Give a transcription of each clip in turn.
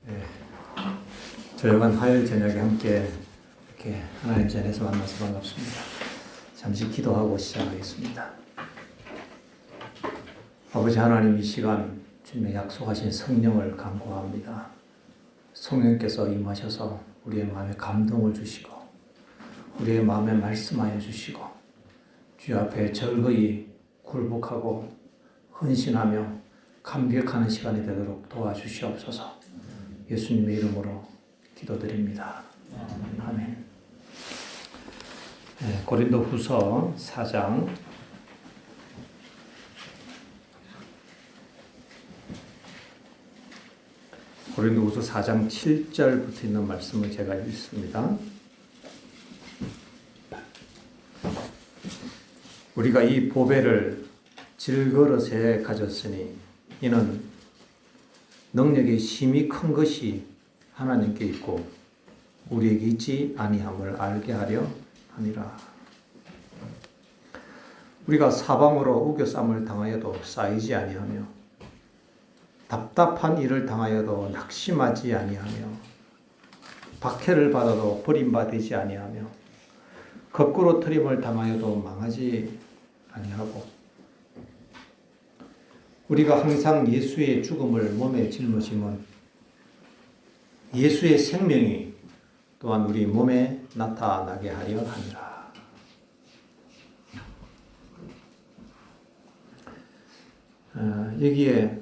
네, 조용한 화요일 저녁에 함께 이렇게 하나님 전에서 만나서 반갑습니다. 잠시 기도하고 시작하겠습니다. 아버지 하나님, 이 시간 주님의 약속하신 성령을 간구합니다. 성령께서 임하셔서 우리의 마음에 감동을 주시고 우리의 마음에 말씀하여 주시고 주 앞에 절거히 굴복하고 헌신하며 감격하는 시간이 되도록 도와주시옵소서. 예수님의 이름으로 기도드립니다. 아멘. 네, 고린도후서 4장 고린도후서 4장 7절부터 있는 말씀을 제가 읽습니다. 우리가 이 보배를 질그릇에 가졌으니 이는 능력이 심히 큰 것이 하나님께 있고 우리에게 있지 아니함을 알게 하려 함이라. 우리가 사방으로 우겨쌈을 당하여도 쌓이지 아니하며 답답한 일을 당하여도 낙심하지 아니하며 박해를 받아도 버림받지 아니하며 거꾸로 트림을 당하여도 망하지 아니하고 우리가 항상 예수의 죽음을 몸에 짊어짐은 예수의 생명이 또한 우리 몸에 나타나게 하려 함이라. 여기에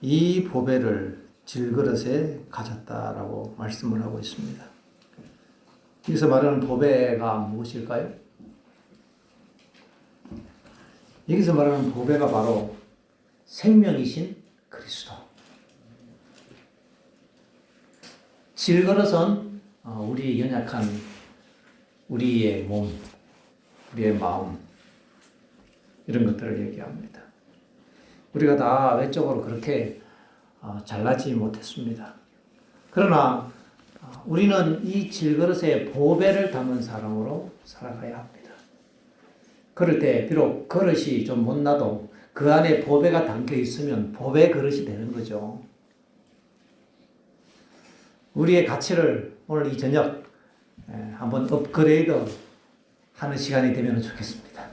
이 보배를 질그릇에 가졌다라고 말씀을 하고 있습니다. 여기서 말하는 보배가 무엇일까요? 여기서 말하는 보배가 바로 생명이신 그리스도. 질그릇은 우리 연약한 우리의 몸, 우리의 마음 이런 것들을 얘기합니다. 우리가 다 외적으로 그렇게 잘나지 못했습니다. 그러나 우리는 이 질그릇에 보배를 담은 사람으로 살아가야 합니다. 그럴 때 비록 그릇이 좀 못나도 그 안에 보배가 담겨 있으면 보배 그릇이 되는 거죠. 우리의 가치를 오늘 이 저녁 한번 업그레이드 하는 시간이 되면 좋겠습니다.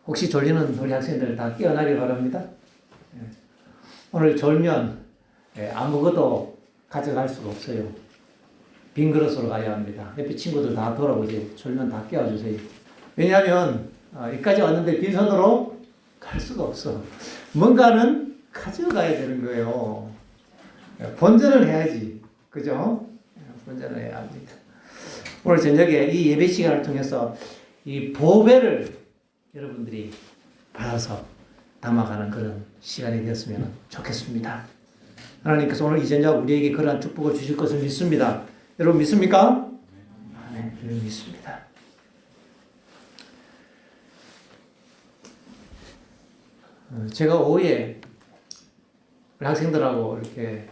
혹시 졸리는 우리 학생들 다 깨어나길 바랍니다. 오늘 졸면 아무것도 가져갈 수가 없어요. 빈 그릇으로 가야 합니다. 옆에 친구들 다 돌아보지. 졸면 다 깨워주세요. 왜냐하면 여기까지 왔는데 빈손으로 갈 수가 없어. 뭔가는 가져가야 되는 거예요. 본전을 해야지. 그죠? 본전을 해야 합니다. 오늘 저녁에 이 예배 시간을 통해서 이 보배를 여러분들이 받아서 담아가는 그런 시간이 되었으면 좋겠습니다. 하나님께서 오늘 이 저녁 우리에게 그러한 축복을 주실 것을 믿습니다. 여러분 믿습니까? 네, 믿습니다. 제가 오후에 우리 학생들하고 이렇게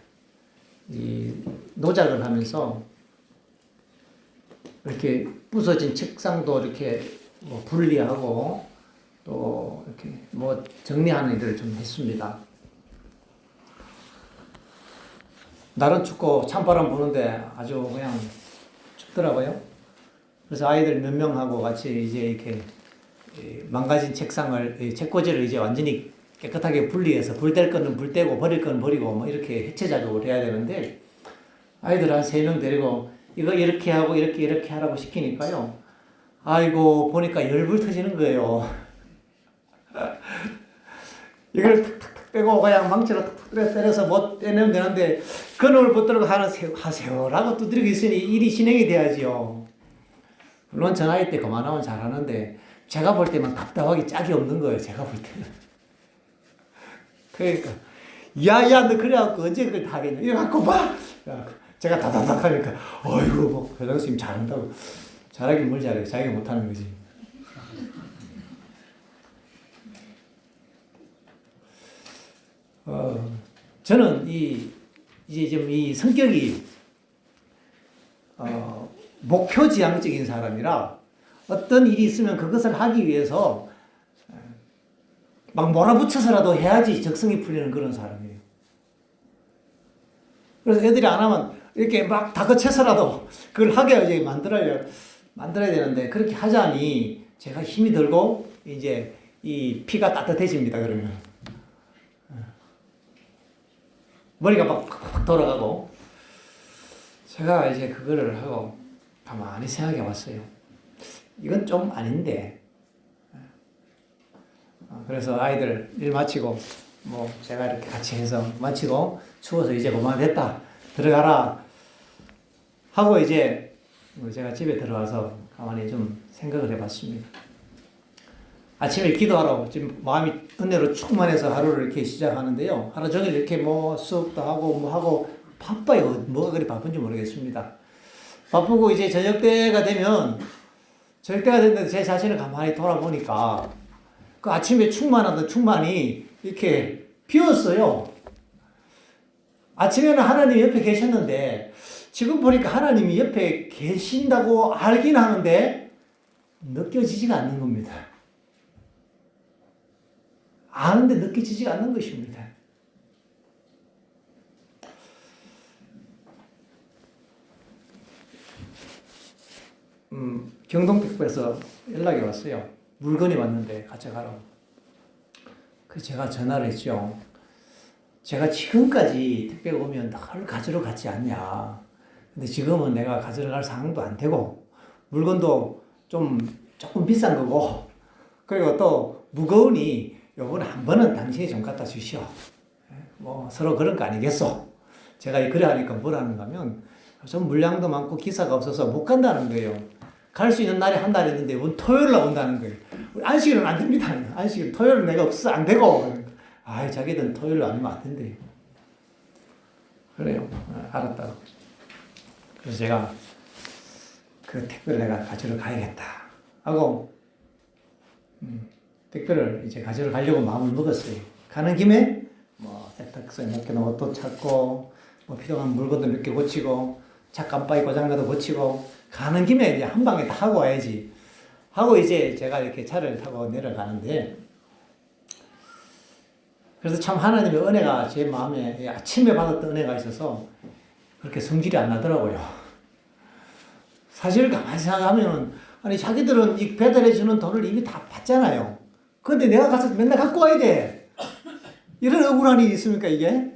이 노작을 하면서 이렇게 부서진 책상도 이렇게 뭐 분리하고 또 이렇게 뭐 정리하는 일을 좀 했습니다. 날은 춥고 찬바람 부는데 아주 그냥 춥더라고요. 그래서 아이들 몇 명하고 같이 이제 이렇게 망가진 책상을, 책꽂이를 이제 완전히 깨끗하게 분리해서 불 뗄 거는 불 떼고 버릴 거는 버리고 뭐 이렇게 해체 작업을 해야 되는데 아이들 한 3명 데리고 이거 이렇게 하고 이렇게 하라고 시키니까요. 아이고 보니까 열불 터지는 거예요. 이걸 탁탁탁 빼고 그냥 망치로 탁탁 때려서 못 떼내면 되는데 그놈을 붙들고 하세요라고 두드리고 있으니 일이 진행이 돼야지요. 물론 전 아이 때 그만하면 잘하는데 제가 볼 때만 답답하게 짝이 없는 거예요. 제가 볼 때는. 그러니까 야야 너 그래갖고 언제 그걸 다 하겠냐. 이거 갖고 봐. 제가 다다닥 하니까 어이구 뭐 회장 선생님 잘한다고. 잘하긴 뭘 잘해. 자기가 못하는 거지. 저는 이제 좀 이 성격이 목표지향적인 사람이라 어떤 일이 있으면 그것을 하기 위해서 막 몰아붙여서라도 해야지 적성이 풀리는 그런 사람이에요. 그래서 애들이 안 하면 이렇게 막 다그쳐서라도 그걸 하게 이제 만들어야 되는데 그렇게 하자니 제가 힘이 들고 이제 이 피가 따뜻해집니다. 그러면 머리가 막 돌아가고 제가 이제 그거를 하고 가만히 생각해 봤어요. 이건 좀 아닌데. 그래서 아이들 일 마치고 뭐 제가 이렇게 같이 해서 마치고 추워서 이제 그만됐다 들어가라 하고 이제 제가 집에 들어와서 가만히 좀 생각을 해봤습니다. 아침에 기도하러 지금 마음이 은혜로 충만해서 하루를 이렇게 시작하는데요. 하루 종일 이렇게 뭐 수업도 하고 뭐 하고 바빠요. 뭐가 그리 바쁜지 모르겠습니다. 바쁘고 이제 저녁 때가 됐는데 제 자신을 가만히 돌아보니까 그 아침에 충만하던 충만이 이렇게 비었어요. 아침에는 하나님이 옆에 계셨는데 지금 보니까 하나님이 옆에 계신다고 알긴 하는데 느껴지지가 않는 겁니다. 아는데 느껴지지가 않는 것입니다. 경동특보에서 연락이 왔어요. 물건이 왔는데 가져가라고. 그래서 제가 전화를 했죠. 제가 지금까지 택배가 오면 늘 가지러 갔지 않냐. 근데 지금은 내가 가지러 갈 상황도 안 되고, 물건도 조금 비싼 거고, 그리고 또 무거우니 요번에 한 번은 당신이 좀 갖다 주시오. 뭐 서로 그런 거 아니겠소. 제가 그래 하니까 뭐라는가 하면 좀 물량도 많고 기사가 없어서 못 간다는 거예요. 갈 수 있는 날이 한 달 있는데 원 토요일 날 온다는 거예요. 안식일은 안 됩니다. 안식일 토요일은 내가 없어서 안 되고. 아이 자기들은 토요일 아니면 안 된대요. 그래요. 알았다고. 그래서 제가 그 택배를 내가 가지러 가야겠다 하고 택배를 이제 가지러 가려고 마음을 먹었어요. 가는 김에 뭐 세탁소에 맡겨놓은 옷도 찾고 뭐 필요한 물건도 몇 개 고치고 차 깜빡이 고장나도 고치고 가는 김에 이제 한 방에 다 하고 와야지 하고 이제 제가 이렇게 차를 타고 내려가는데 그래서 참 하나님의 은혜가 제 마음에 아침에 받았던 은혜가 있어서 그렇게 성질이 안 나더라고요. 사실 가만히 생각하면 아니 자기들은 이 배달해 주는 돈을 이미 다 받잖아요. 근데 내가 가서 맨날 갖고 와야 돼. 이런 억울한 일이 있습니까 이게?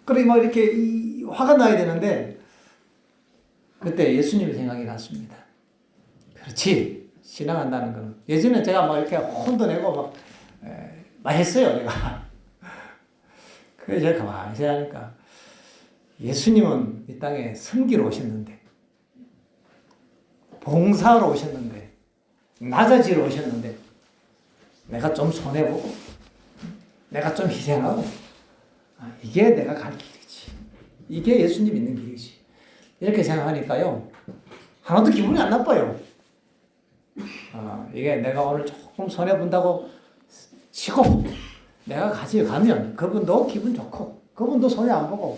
그래 막 이렇게 화가 나야 되는데 그때 예수님이 생각이 났습니다. 그렇지. 지나간다는 거는. 예전에 제가 막 이렇게 혼도 내고 막 했어요, 내가. 그래서 제가 가만히 생각하니까 예수님은 이 땅에 섬기러 오셨는데, 봉사하러 오셨는데, 낮아지러 오셨는데, 내가 좀 손해보고, 내가 좀 희생하고, 이게 내가 갈 길이지. 이게 예수님 있는 길이지. 이렇게 생각하니까요, 하나도 기분이 안 나빠요. 이게 내가 오늘 조금 손해본다고 치고 내가 가져가면 그분도 기분 좋고 그분도 손해 안 보고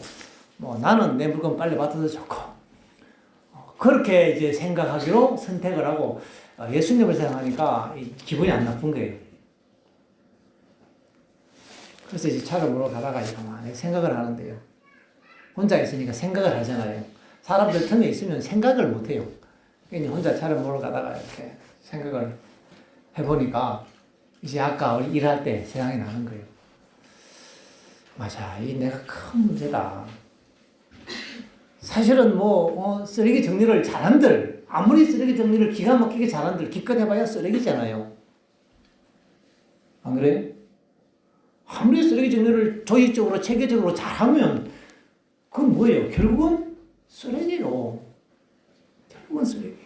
뭐 나는 내 물건 빨리 받아서 좋고 그렇게 이제 생각하기로 선택을 하고 예수님을 생각하니까 기분이 안 나쁜 거예요. 그래서 이제 차를 몰고 가다가 가만히 생각을 하는데요. 혼자 있으니까 생각을 하잖아요. 사람들 틈에 있으면 생각을 못 해요. 그러니까 혼자 차를 몰고 가다가 이렇게 생각을 해보니까 이제 아까 일할 때 생각이 나는 거예요. 맞아, 이 내가 큰 문제다. 사실은 쓰레기 정리를 잘한들, 아무리 쓰레기 정리를 기가 막히게 잘한들 기껏 해봐야 쓰레기잖아요. 안 그래요? 아무리 쓰레기 정리를 조직적으로 체계적으로 잘하면 그건 뭐예요? 결국은 쓰레기로. 결국은 쓰레기.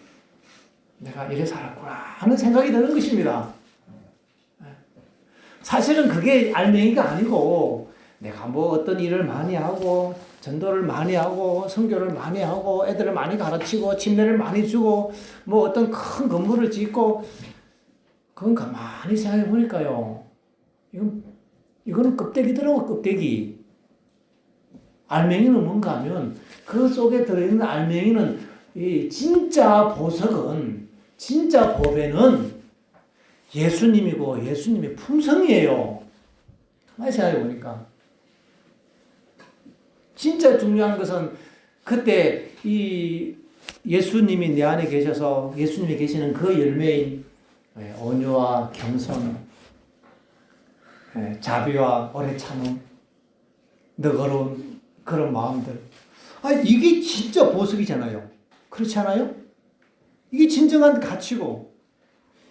내가 이래 살았구나 하는 생각이 드는 것입니다. 사실은 그게 알맹이가 아니고 내가 어떤 일을 많이 하고 전도를 많이 하고 선교를 많이 하고 애들을 많이 가르치고 침례를 많이 주고 어떤 큰 건물을 짓고 그건 가만히 생각해 보니까요. 이거는 껍데기더라고, 껍데기. 알맹이는 뭔가 하면 그 속에 들어있는 알맹이는 이 진짜 보석은 진짜 보배는 예수님이고 예수님의 품성이에요. 가만히 생각해 보니까. 진짜 중요한 것은 그때 이 예수님이 내 안에 계셔서 예수님이 계시는 그 열매인 온유와 겸손, 자비와 오래 참음, 너그러운 그런 마음들. 이게 진짜 보석이잖아요. 그렇지 않아요? 이게 진정한 가치고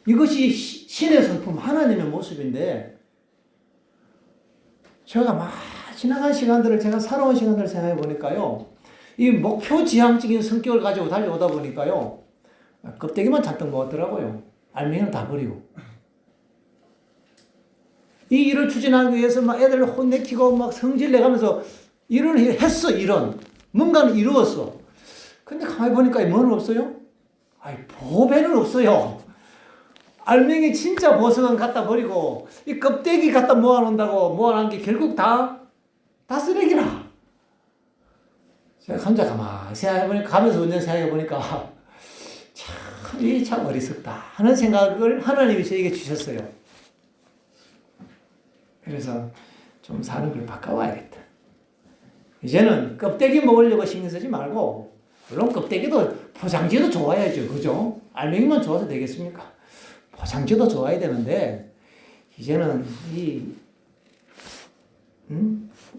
이것이 신의 성품 하나님의 모습인데 제가 지나간 시간들을 제가 살아온 시간들을 생각해 보니까요. 이 목표지향적인 성격을 가지고 달려오다 보니까요. 껍데기만 잔뜩 먹었더라고요. 알맹이는 다 버리고. 이 일을 추진하기 위해서 막 애들 혼내키고 막 성질 내가면서 일을 했어, 일은. 뭔가는 이루었어. 근데 가만히 보니까 뭐는 없어요? 보배는 없어요. 알맹이 진짜 보석은 갖다 버리고, 이 껍데기 갖다 모아놓는다고 모아놓은 게 결국 다 쓰레기라. 제가 혼자 가만히 생각해보니까, 가면서 운전 생각해보니까, 참 어리석다 하는 생각을 하나님이 저에게 주셨어요. 그래서 좀 사는 걸 바꿔와야겠다. 이제는 껍데기 먹으려고 신경 쓰지 말고, 물론 껍데기도 포장지도 좋아야죠. 그죠? 알맹이만 좋아서 되겠습니까? 포장지도 좋아야 되는데, 이제는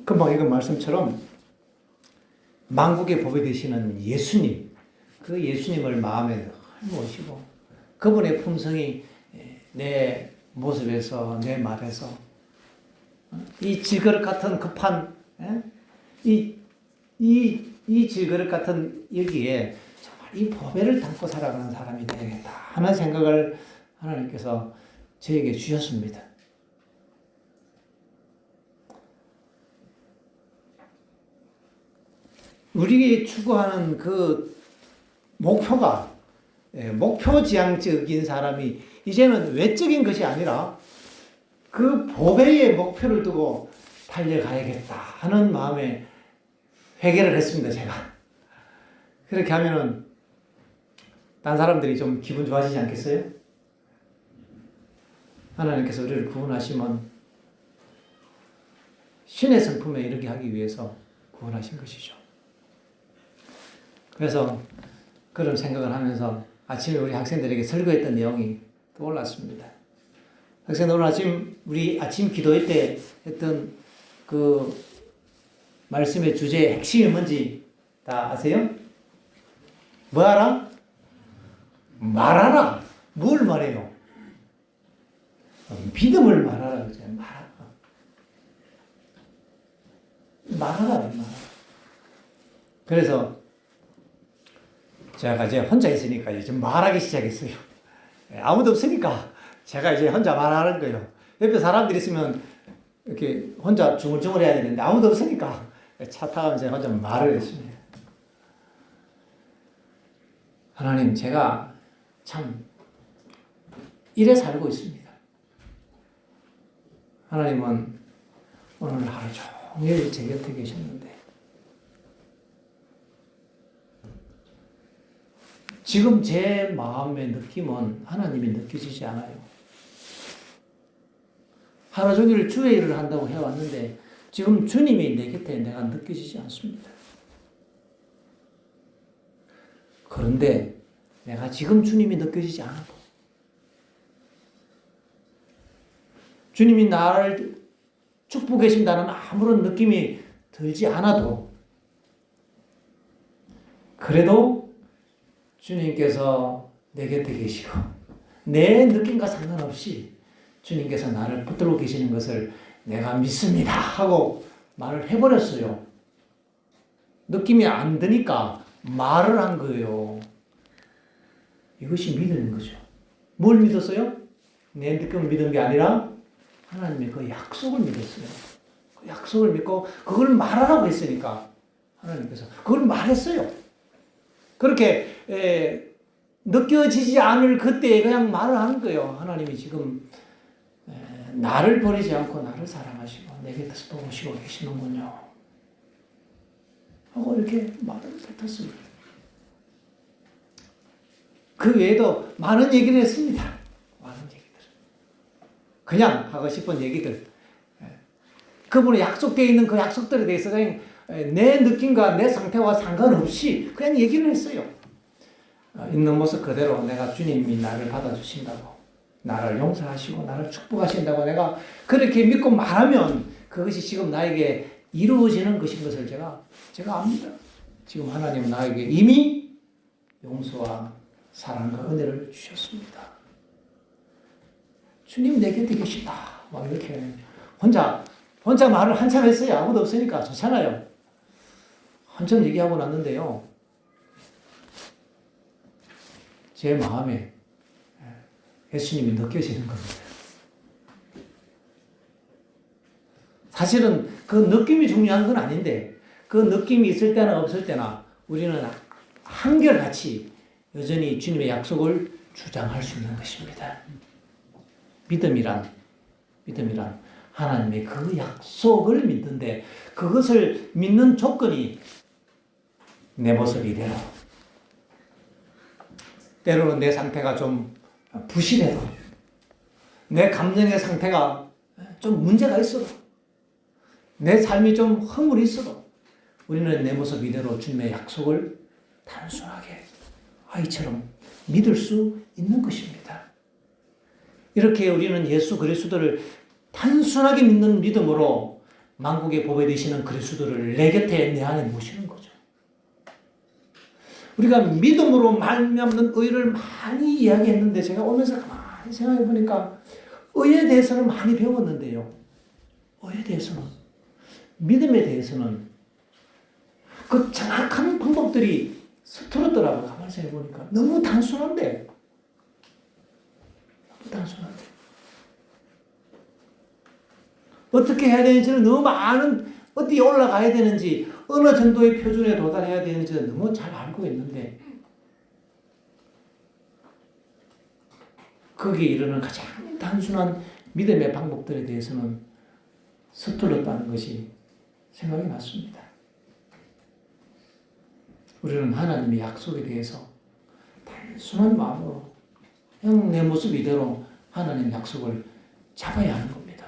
금방 이건 말씀처럼, 만국의 법이 되시는 예수님, 그 예수님을 마음에 늘 모시고, 그분의 품성이 내 모습에서, 내 말에서, 이 질그릇 같은 급한, 이 질그릇 같은 여기에 정말 이 보배를 담고 살아가는 사람이 되겠다 하는 생각을 하나님께서 저에게 주셨습니다. 우리가 추구하는 그 목표가 목표지향적인 사람이 이제는 외적인 것이 아니라 그 보배의 목표를 두고 달려가야겠다 하는 마음에 회개를 했습니다, 제가. 그렇게 하면은 딴 사람들이 좀 기분 좋아지지 않겠어요? 하나님께서 우리를 구원하시면 신의 성품에 이르게 하기 위해서 구원하신 것이죠. 그래서 그런 생각을 하면서 아침에 우리 학생들에게 설교했던 내용이 떠올랐습니다. 학생들 오늘 아침 우리 아침 기도회 때 했던 그 말씀의 주제의 핵심이 뭔지 다 아세요? 뭐 하라? 말하라. 뭘 말해요? 믿음을 말하라 그러잖아요. 말하라. 그래서 제가 이제 혼자 있으니까 이제 말하기 시작했어요. 아무도 없으니까 제가 이제 혼자 말하는 거예요. 옆에 사람들이 있으면 이렇게 혼자 중얼중얼 해야 되는데 아무도 없으니까 차 타고 이제 혼자 말을 했습니다. 하나님, 제가 참 이래 살고 있습니다. 하나님은 오늘 하루 종일 제 곁에 계셨는데 지금 제 마음의 느낌은 하나님이 느껴지지 않아요. 하루 종일 주의 일을 한다고 해왔는데 지금 주님이 내 곁에 내가 느껴지지 않습니다. 그런데 내가 지금 주님이 느껴지지 않아도 주님이 나를 축복해 주신다는 아무런 느낌이 들지 않아도 그래도 주님께서 내 곁에 계시고 내 느낌과 상관없이 주님께서 나를 붙들고 계시는 것을 내가 믿습니다 하고 말을 해버렸어요. 느낌이 안 드니까 말을 한 거예요. 이것이 믿는 거죠. 뭘 믿었어요? 내 느낌을 믿은 게 아니라 하나님의 그 약속을 믿었어요. 그 약속을 믿고 그걸 말하라고 했으니까 하나님께서 그걸 말했어요. 그렇게 느껴지지 않을 그때 그냥 말을 하는 거예요. 하나님이 지금 나를 버리지 않고 나를 사랑하시고 내 곁에서 도우시고 계시는군요. 하고 이렇게 말을 뱉었습니다. 그 외에도 많은 얘기를 했습니다. 많은 얘기들. 그냥 하고 싶은 얘기들. 그분의 약속되어 있는 그 약속들에 대해서 그냥 내 느낌과 내 상태와 상관없이 그냥 얘기를 했어요. 있는 모습 그대로 내가 주님이 나를 받아주신다고, 나를 용서하시고 나를 축복하신다고 내가 그렇게 믿고 말하면 그것이 지금 나에게 이루어지는 것인 것을 제가 압니다. 지금 하나님은 나에게 이미 용서와 사랑과 은혜를 주셨습니다. 주님 내 곁에 계시다. 막 이렇게 혼자 말을 한참 했어요. 아무도 없으니까 좋잖아요. 한참 얘기하고 났는데요. 제 마음에 예수님이 느껴지는 겁니다. 사실은 그 느낌이 중요한 건 아닌데 그 느낌이 있을 때나 없을 때나 우리는 한결같이 여전히 주님의 약속을 주장할 수 있는 것입니다. 믿음이란 하나님의 그 약속을 믿는데 그것을 믿는 조건이 내 모습 이대로, 때로는 내 상태가 좀 부실해도, 내 감정의 상태가 좀 문제가 있어도, 내 삶이 좀 허물이 있어도 우리는 내 모습 이대로 주님의 약속을 단순하게 아이처럼 믿을 수 있는 것입니다. 이렇게 우리는 예수 그리스도를 단순하게 믿는 믿음으로 만국의 보배 되시는 그리스도를 내 곁에 내 안에 모시는 거죠. 우리가 믿음으로 말미암는 의를 많이 이야기했는데 제가 오면서 가만히 생각해 보니까 의에 대해서는 많이 배웠는데요. 의에 대해서는, 믿음에 대해서는 그 정확한 방법들이 서툴었더라고요. 가만히 생각해 보니까 너무 단순한데 어떻게 해야 되는지는 너무 많은, 어디에 올라가야 되는지, 어느 정도의 표준에 도달해야 되는지는 너무 잘 알고 있는데 거기에 이르는 가장 단순한 믿음의 방법들에 대해서는 서툴렀다는 것이 생각이 났습니다. 우리는 하나님의 약속에 대해서 단순한 마음으로 그냥 내 모습 이대로 하나님의 약속을 잡아야 하는 겁니다.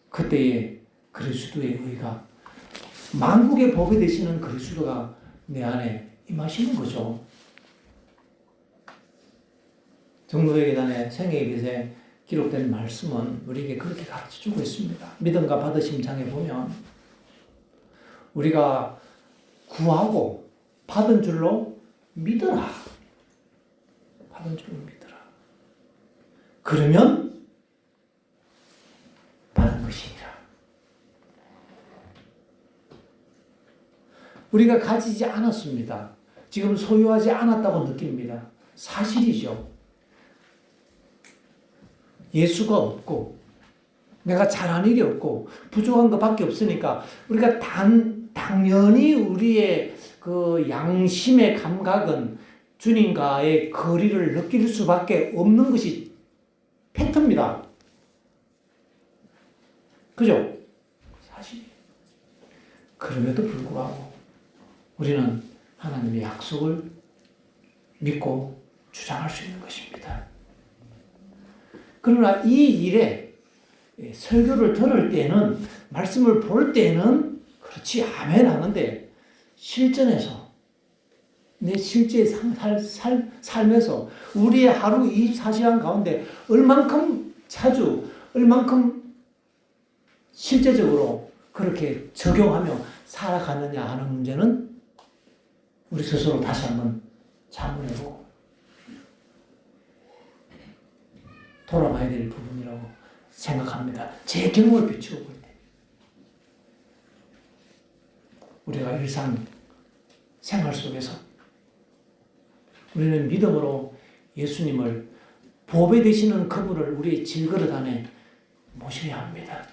그때에 그리스도의 의가, 만국의 법이 되시는 그리스도가 내 안에 임하시는 거죠. 정로회계단의 생애예배에 기록된 말씀은 우리에게 그렇게 가르쳐주고 있습니다. 믿음과 받으심 장에 보면 우리가 구하고 받은 줄로 믿어라. 받은 줄로 믿어라. 그러면 받은 것이니라. 우리가 가지지 않았습니다. 지금 소유하지 않았다고 느낍니다. 사실이죠. 예수가 없고 내가 잘한 일이 없고 부족한 것밖에 없으니까 우리가 당연히 우리의 그 양심의 감각은 주님과의 거리를 느낄 수밖에 없는 것이 팩트입니다. 그죠? 사실. 그럼에도 불구하고 우리는 하나님의 약속을 믿고 주장할 수 있는 것입니다. 그러나 이 일에 설교를 들을 때는, 말씀을 볼 때는 그렇지 아멘 하는데 실전에서 내 실제 삶에서 우리의 하루 24시간 가운데 얼만큼 자주, 얼만큼 실제적으로 그렇게 적용하며 살아가느냐 하는 문제는 우리 스스로 다시 한번 자문해보고 돌아봐야 될 부분이라고 생각합니다. 제 경험을 비추어 볼 때. 우리가 일상 생활 속에서 우리는 믿음으로 예수님을 보배 되시는 그분을 우리의 질그릇 안에 모셔야 합니다.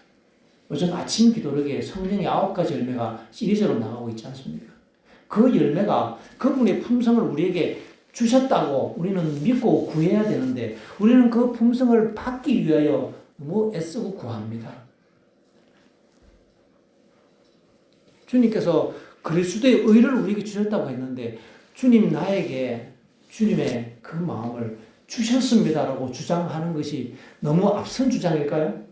요즘 아침 기도록에 성령의 9가지 열매가 시리즈로 나가고 있지 않습니까? 그 열매가 그분의 품성을 우리에게 주셨다고 우리는 믿고 구해야 되는데 우리는 그 품성을 받기 위하여 너무 애쓰고 구합니다. 주님께서 그리스도의 의를 우리에게 주셨다고 했는데 주님 나에게 주님의 그 마음을 주셨습니다라고 주장하는 것이 너무 앞선 주장일까요?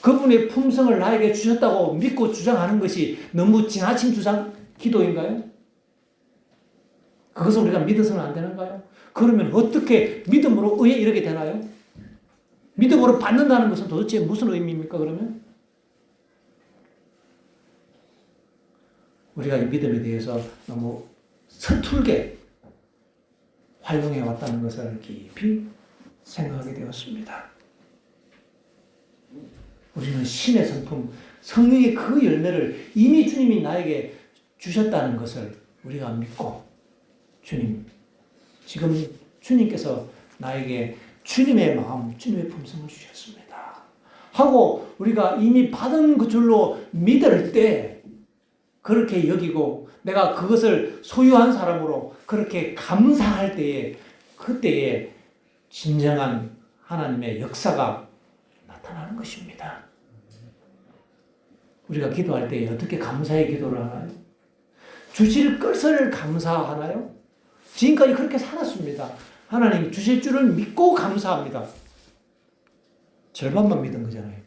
그분의 품성을 나에게 주셨다고 믿고 주장하는 것이 너무 지나친 기도인가요? 그것을 우리가 믿어서는 안 되는가요? 그러면 어떻게 믿음으로 의에 이르게 되나요? 믿음으로 받는다는 것은 도대체 무슨 의미입니까, 그러면? 우리가 이 믿음에 대해서 너무 서툴게 활용해 왔다는 것을 깊이 생각하게 되었습니다. 우리는 신의 성품, 성령의 그 열매를 이미 주님이 나에게 주셨다는 것을 우리가 믿고, 주님, 지금 주님께서 나에게 주님의 마음, 주님의 품성을 주셨습니다 하고 우리가 이미 받은 그 줄로 믿을 때 그렇게 여기고 내가 그것을 소유한 사람으로 그렇게 감사할 때에, 그때에 진정한 하나님의 역사가 나타나는 것입니다. 우리가 기도할 때 어떻게 감사의 기도를 하나요? 주실 것을 감사하나요? 지금까지 그렇게 살았습니다. 하나님 주실 줄을 믿고 감사합니다. 절반만 믿은 거잖아요.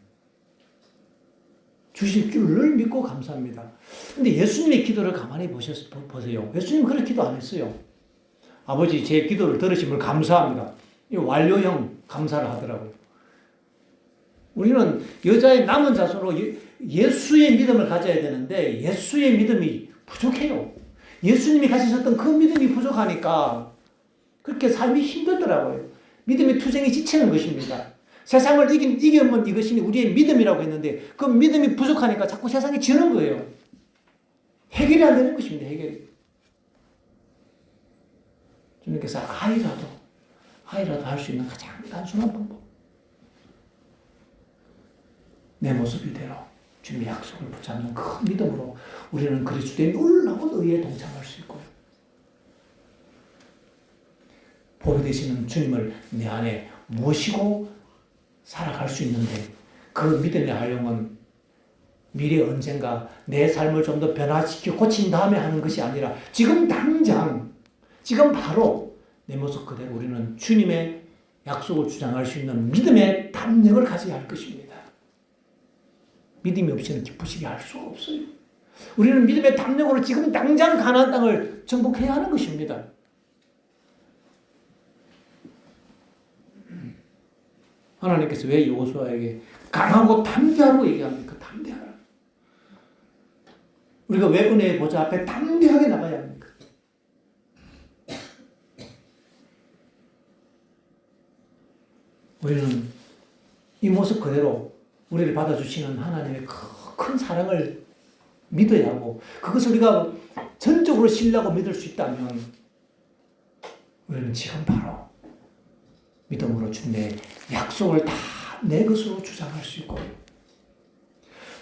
주실 줄을 믿고 감사합니다. 근데 예수님의 기도를 가만히 보세요. 예수님은 그렇게 기도 안 했어요. 아버지, 제 기도를 들으심을 감사합니다. 이 완료형 감사를 하더라고요. 우리는 여자의 남은 자손으로 예수의 믿음을 가져야 되는데 예수의 믿음이 부족해요. 예수님이 가지셨던 그 믿음이 부족하니까 그렇게 삶이 힘들더라고요. 믿음의 투쟁이 지치는 것입니다. 세상을 이기면 이것이 우리의 믿음이라고 했는데 그 믿음이 부족하니까 자꾸 세상이 지는 거예요. 해결이 안 되는 것입니다. 해결이. 주님께서 아이라도 할 수 있는 가장 단순한 방법. 내 모습 이대로 주님의 약속을 붙잡는 그 믿음으로 우리는 그리스도의 놀라운 의에 동참할 수 있고요. 보배 되시는 주님을 내 안에 모시고 살아갈 수 있는데 그 믿음의 활용은 미래 언젠가 내 삶을 좀 더 변화시키고 고친 다음에 하는 것이 아니라 지금 당장, 지금 바로 내 모습 그대로 우리는 주님의 약속을 주장할 수 있는 믿음의 담력을 가져야 할 것입니다. 믿음이 없이는 기쁘시게 할 수가 없어요. 우리는 믿음의 담력으로 지금 당장 가나안 땅을 정복해야 하는 것입니다. 하나님께서 왜 여호수아에게 강하고 담대하라고 얘기합니까? 담대하라. 우리가 왜 은혜의 보좌 앞에 담대하게 나가야 합니까? 우리는 이 모습 그대로 우리를 받아주시는 하나님의 큰 사랑을 믿어야 하고 그것을 우리가 전적으로 신뢰하고 믿을 수 있다면 우리는 지금 바로 믿음으로 주님의 약속을 다 내 것으로 주장할 수 있고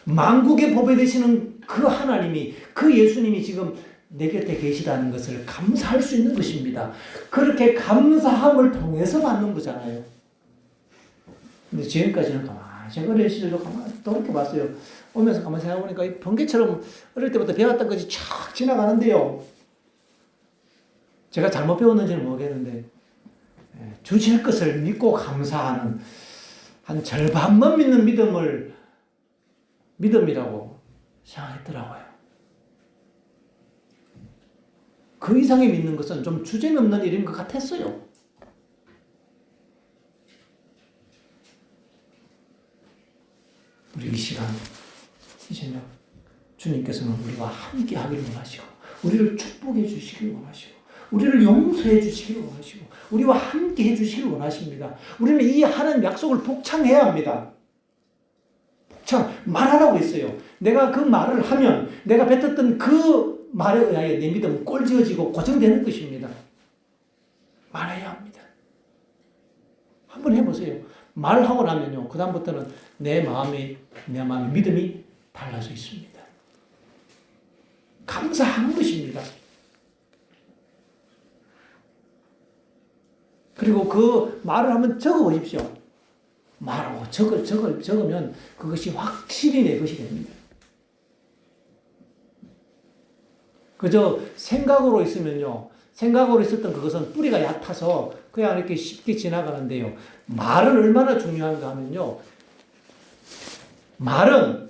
만국의 보배 되시는 그 하나님이 그 예수님이 지금 내 곁에 계시다는 것을 감사할 수 있는 것입니다. 그렇게 감사함을 통해서 받는 거잖아요. 근데 지금까지는 제가 어린 시절도 가만히 돌이켜봤어요. 오면서 가만히 생각해보니까 이 번개처럼 어릴 때부터 배웠던 것이 촥 지나가는데요. 제가 잘못 배웠는지는 모르겠는데 주실 것을 믿고 감사하는 한 절반만 믿는 믿음이라고 생각했더라고요. 그 이상의 믿는 것은 좀 주제넘는 일인 것 같았어요. 우리 이 시간, 이 저녁 주님께서는 우리와 함께 하기를 원하시고 우리를 축복해 주시기를 원하시고 우리를 용서해 주시기를 원하시고 우리와 함께 해 주시기를 원하십니다. 우리는 이 하나님 약속을 복창해야 합니다. 말하라고 했어요. 내가 그 말을 하면 내가 뱉었던 그 말에 의하여 내 믿음은 꼴지어지고 고정되는 것입니다. 말해야 합니다. 한번 해보세요. 말하고 나면요, 그 다음부터는 내 마음의 믿음이 달라져 있습니다. 감사하는 것입니다. 그리고 그 말을 한번 적어보십시오. 말하고 적으면 그것이 확실히 내 것이 됩니다. 그저 생각으로 있으면요, 생각으로 있었던 그것은 뿌리가 얕아서 그냥 이렇게 쉽게 지나가는데요. 말은 얼마나 중요한가 하면요, 말은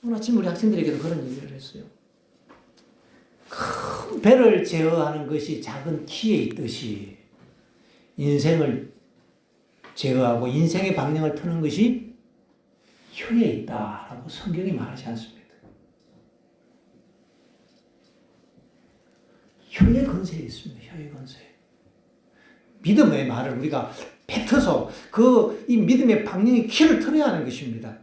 오늘 아침 우리 학생들에게도 그런 얘기를 했어요. 큰 배를 제어하는 것이 작은 키에 있듯이 인생을 제어하고 인생의 방향을 트는 것이 혀에 있다라고 성경이 말하지 않습니까? 혀의 건세에 있습니다. 혀의 건세. 믿음의 말을 우리가 뱉어서 이 믿음의 방향의 키를 틀어야 하는 것입니다.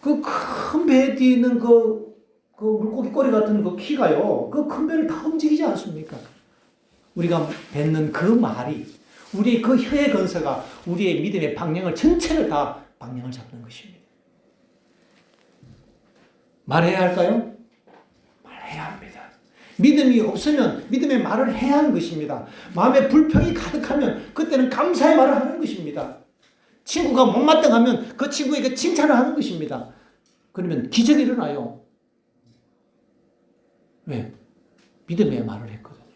그 큰 배 뒤에 있는 그 물고기 꼬리 같은 그 키가요, 그 큰 배를 다 움직이지 않습니까? 우리가 뱉는 그 말이, 우리의 그 혀의 건세가 우리의 믿음의 방향을 전체를 다 방향을 잡는 것입니다. 말해야 할까요? 말해야 합니다. 믿음이 없으면 믿음의 말을 해야 하는 것입니다. 마음에 불평이 가득하면 그때는 감사의 말을 하는 것입니다. 친구가 못마땅하면 그 친구에게 칭찬을 하는 것입니다. 그러면 기적이 일어나요. 왜? 믿음의 말을 했거든요.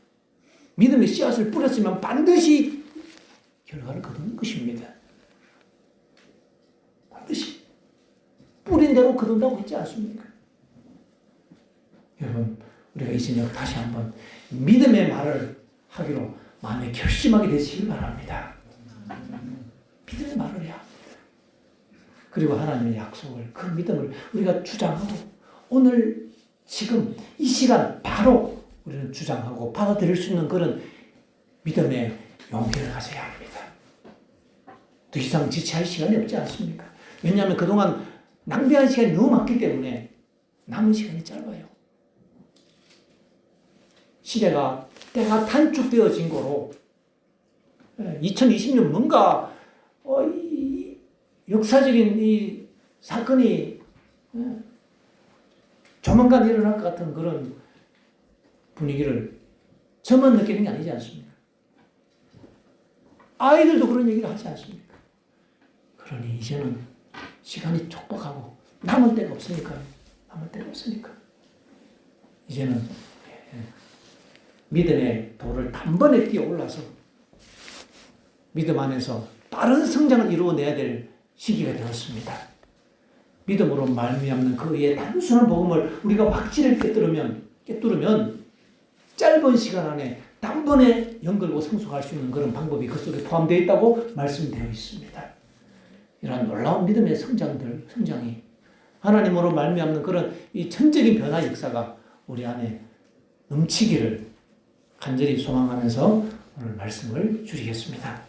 믿음의 씨앗을 뿌렸으면 반드시 결과를 거두는 것입니다. 반드시 뿌린 대로 거둔다고 했지 않습니까? 여러분, 우리가 이 저녁 다시 한번 믿음의 말을 하기로 마음에 결심하게 되시길 바랍니다. 믿음의 말을 해야 합니다. 그리고 하나님의 약속을, 그 믿음을 우리가 주장하고 오늘 지금 이 시간 바로 우리는 주장하고 받아들일 수 있는 그런 믿음의 용기를 가져야 합니다. 더 이상 지체할 시간이 없지 않습니까? 왜냐하면 그동안 낭비한 시간이 너무 많기 때문에 남은 시간이 짧아요. 시대가, 때가 단축되어진 거로 2020년 뭔가 이 역사적인 이 사건이 조만간 일어날 것 같은 그런 분위기를 저만 느끼는 게 아니지 않습니까? 아이들도 그런 얘기를 하지 않습니까? 그러니 이제는 시간이 촉박하고 남은 때가 없으니까 이제는 믿음의 도를 단번에 뛰어 올라서 믿음 안에서 빠른 성장을 이루어내야 될 시기가 되었습니다. 믿음으로 말미암는 그의 단순한 복음을 우리가 확신을 꿰뚫으면 짧은 시간 안에 단번에 연결고 성숙할 수 있는 그런 방법이 그 속에 포함되어 있다고 말씀되어 있습니다. 이러한 놀라운 믿음의 성장이 하나님으로 말미암는 그런 이 천적인 변화 역사가 우리 안에 넘치기를 간절히 소망하면서 오늘 말씀을 줄이겠습니다.